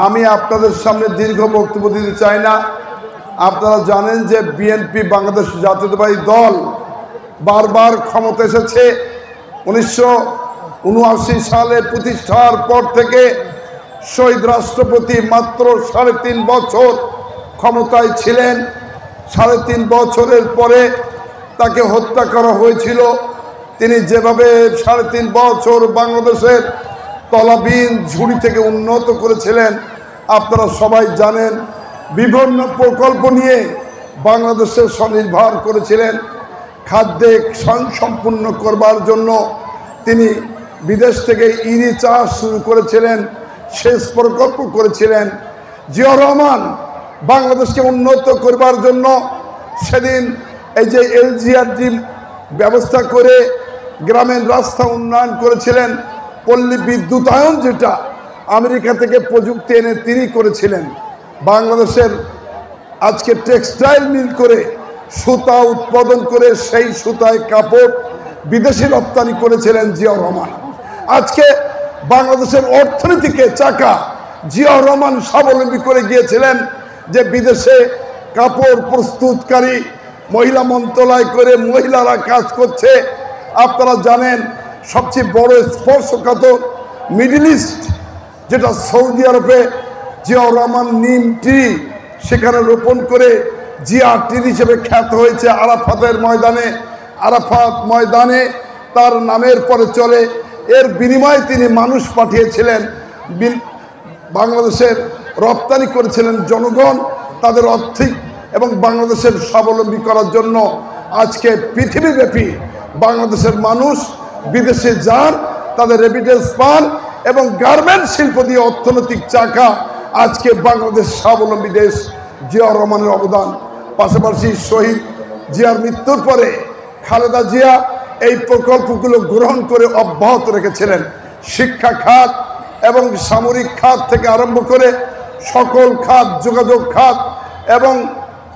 আমি আপনাদের সামনে দীর্ঘ বক্তব্য দিতে চাই না। আপনারা জানেন যে বিএনপি বাংলাদেশ জাতীয়তাবাদী দল বারবার ক্ষমতা এসেছে। 1979 সালে প্রতিষ্ঠার পর থেকে শহীদ রাষ্ট্রপতি মাত্র 3.5 বছর ক্ষমতায় ছিলেন। 3.5 বছরের পরে তাকে হত্যা করা হয়েছিল। তিনি যেভাবে 3.5 বছর বাংলাদেশের তলাবিহীন ঝুড়ি থেকে উন্নত করেছিলেন আপনারা সবাই জানেন। বিভিন্ন প্রকল্প নিয়ে বাংলাদেশের স্বনির্ভর করেছিলেন। খাদ্যে স্বয়ংসম্পূর্ণ করবার জন্য তিনি বিদেশ থেকে ইরি চাষ শুরু করেছিলেন, সেচ প্রকল্প করেছিলেন। জিয়াউর রহমান বাংলাদেশকে উন্নত করবার জন্য সেদিন এই যে এলজিআরডি ব্যবস্থা করে গ্রামীণ রাস্তা উন্নয়ন করেছিলেন। পল্লী বিদ্যুতায়ন যেটা আমেরিকা থেকে প্রযুক্তি এনে তিনি করেছিলেন। বাংলাদেশের আজকে টেক্সটাইল মিল করে সুতা উৎপাদন করে সেই সুতায় কাপড় বিদেশে রপ্তানি করেছিলেন জিয়াউর রহমান। আজকে বাংলাদেশের অর্থনীতিকে চাকা জিয়াউর রহমান স্বাবলম্বী করে গিয়েছিলেন যে বিদেশে কাপড় প্রস্তুতকারী মহিলা মন্ত্রণালয় করে মহিলারা কাজ করছে। আপনারা জানেন সবচেয়ে বড় স্পর্শকাতর মিডল ইস্ট যেটা সৌদি আরবে জিয়াউর রহমান নিম ট্রি সেখানে রোপণ করে জিয়া ট্রি হিসেবে খ্যাত হয়েছে। আরাফাত ময়দানে তার নামের পরে চলে। এর বিনিময়ে তিনি মানুষ পাঠিয়েছিলেন, বাংলাদেশের রপ্তানি করেছিলেন জনগণ তাদের আর্থিক এবং বাংলাদেশের স্বাবলম্বী করার জন্য। আজকে পৃথিবীব্যাপী বাংলাদেশের মানুষ বিদেশে যান, তাদের রেমিটেন্স পান এবং গার্মেন্ট শিল্প দিয়ে অর্থনৈতিক চাকা আজকে বাংলাদেশ স্বাবলম্বী দেশ। জিয়াউর রহমানের অবদান, পাশাপাশি শহীদ জিয়ার মৃত্যুর পরে খালেদা জিয়া এই প্রকল্পগুলো গ্রহণ করে অব্যাহত রেখেছিলেন। শিক্ষা খাত এবং সামরিক খাত থেকে আরম্ভ করে সকল খাত, যোগাযোগ খাত এবং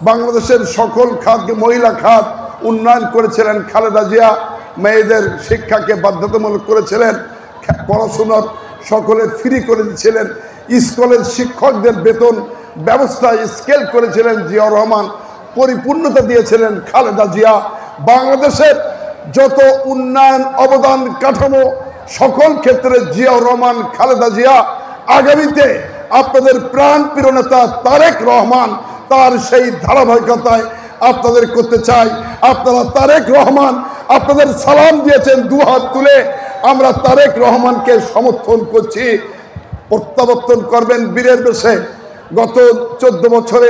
বাংলাদেশের সকল খাতকে মহিলা খাত উন্নয়ন করেছিলেন খালেদা জিয়া। মেয়েদের শিক্ষাকে বাধ্যতামূলক করেছিলেন, পড়াশোনার সকলে ফ্রি করে দিয়েছিলেন। স্কুলের শিক্ষকদের বেতন ব্যবস্থা স্কেল করেছিলেন জিয়াউর রহমান, পরিপূর্ণতা দিয়েছিলেন খালেদা জিয়া। বাংলাদেশের যত উন্নয়ন অবদান কাঠামো সকল ক্ষেত্রে জিয়াউর রহমান, খালেদা জিয়া। আগামীতে আপনাদের প্রাণ প্রিয় নেতা তারেক রহমান তার সেই ধারাবাহিকতায় আপনাদের করতে চাই। আপনারা তারেক রহমান আপনাদের সালাম দিয়েছেন দুহাত তুলে, আমরা তারেক রহমানকে সমর্থন করছি। প্রত্যাবর্তন করবেন বীরের বেশে। গত 14 বছরে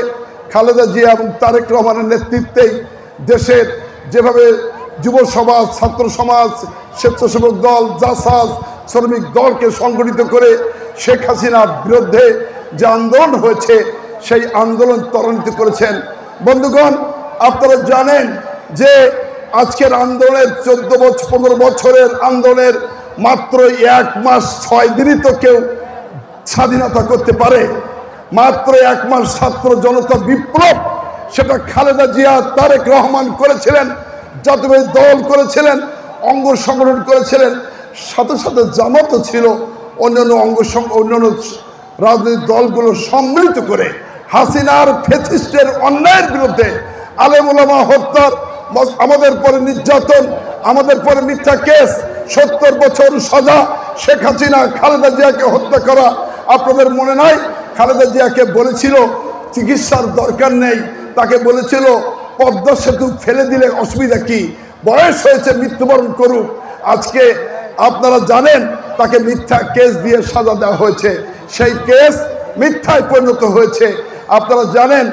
খালেদা জিয়া এবং তারেক রহমানের নেতৃত্বেই দেশের যেভাবে যুব সমাজ, ছাত্র সমাজ, স্বেচ্ছাসেবক দল, জাসাজ, শ্রমিক দলকে সংগঠিত করে শেখ হাসিনার বিরুদ্ধে যে আন্দোলন হয়েছে সেই আন্দোলন ত্বরান্বিত করেছেন। বন্ধুগণ, আপনারা জানেন যে আজকের আন্দোলনের 15 বছরের আন্দোলনের মাত্র 1 মাস 6 দিনই তো কেউ স্বাধীনতা করতে পারে। মাত্র 1 মাস ছাত্র জনতা বিপ্লব সেটা খালেদা জিয়া, তারেক রহমান করেছিলেন, জাতীয় দল করেছিলেন, অঙ্গ সংগঠন করেছিলেন, সাথে সাথে জামাতও ছিল। অন্যান্য রাজনৈতিক দলগুলো সম্মিলিত করে হাসিনার ফ্যাসিস্টের অন্যায়ের বিরুদ্ধে, আলেম ওলামা হত্যার, আমাদের পরে নির্যাতন, আমাদের পরে মিথ্যা কেস, 70 বছর সাজা, শেখ হাসিনা খালেদা জিয়াকে হত্যা করা। আপনাদের মনে নাই খালেদা জিয়াকে বলেছিল চিকিৎসার দরকার নেই, তাকে বলেছিল পদ্মা সেতু ফেলে দিলে অসুবিধা কি, বয়স হয়েছে মৃত্যুবরণ করুক। আজকে আপনারা জানেন তাকে মিথ্যা কেস দিয়ে সাজা দেওয়া হয়েছে, সেই কেস মিথ্যায় পরিণত হয়েছে। আপনারা জানেন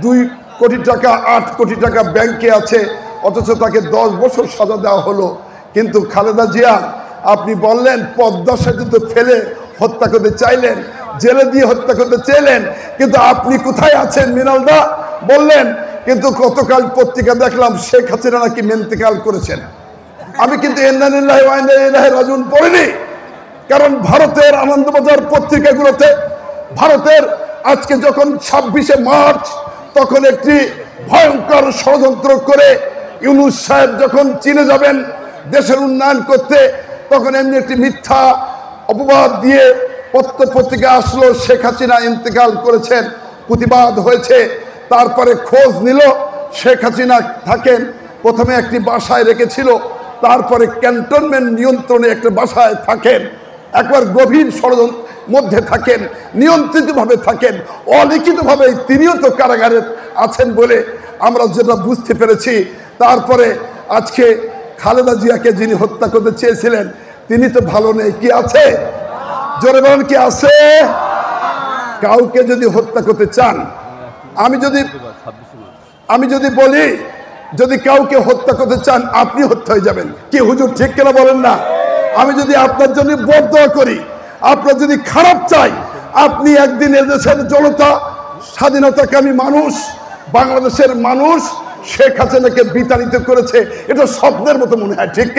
2 কোটি টাকা, 8 কোটি টাকা ব্যাংকে আছে, অথচ তাকে 10 বছর সাজা দেওয়া হলো। কিন্তু খালেদা জিয়া আপনি বললেন পদ্মা সেতুতে ফেলে হত্যা করতে চাইলেন, জেলে দিয়ে হত্যা করতে চাইলেন, কিন্তু আপনি কোথায় আছেন মৃণালদা বললেন। কিন্তু গতকাল পত্রিকা দেখলাম শেখ হাসিনা নাকি ইন্তেকাল করেছেন। আমি কিন্তু ইন্না লিল্লাহি ওয়া ইন্না ইলাইহি রাজিউন পড়িনি, কারণ ভারতের আনন্দবাজার পত্রিকাগুলোতে ভারতের আজকে যখন 26শে মার্চ তখন একটি ভয়ঙ্কর ষড়যন্ত্র করে ইউনূস সাহেব যখন চীনে যাবেন দেশের উন্নয়ন করতে, তখন এমনি একটি মিথ্যা অপবাদ দিয়ে পত্রপত্রিকা আসলো শেখ হাসিনা ইন্তেকাল করেছেন, প্রতিবাদ হয়েছে। তারপরে খোঁজ নিল শেখ হাসিনা থাকেন, প্রথমে একটি বাসায় রেখেছিল, তারপরে ক্যান্টনমেন্ট নিয়ন্ত্রণে একটা বাসায় থাকেন, একবার গভীর ষড়যন্ত্র মধ্যে থাকেন, নিয়ন্ত্রিতভাবে থাকেন, অলিখিতভাবে তিনিও তো কারাগারে আছেন বলে আমরা যেটা বুঝতে পেরেছি। তারপরে আজকে খালেদা জিয়াকে যিনি হত্যা করতে চেয়েছিলেন তিনি তো ভালো নেই, কি আছে? জোরে বলেন, কি আছে? কাউকে যদি হত্যা করতে চান, আমি যদি বলি যদি কাউকে হত্যা করতে চান আপনি হত্যা হয়ে যাবেন, কি হুজুর ঠিক কিনা বলেন না? আমি যদি আপনার জন্য বদদোয়া করি, আপনার যদি খারাপ চাই, আপনি একদিন এদেশের জনতা, স্বাধীনতাকামী মানুষ, বাংলাদেশের মানুষ শেখ হাসিনাকে বিতাড়িত করেছে, এটা স্বপ্নের মতো মনে হয়, ঠিক কিনা?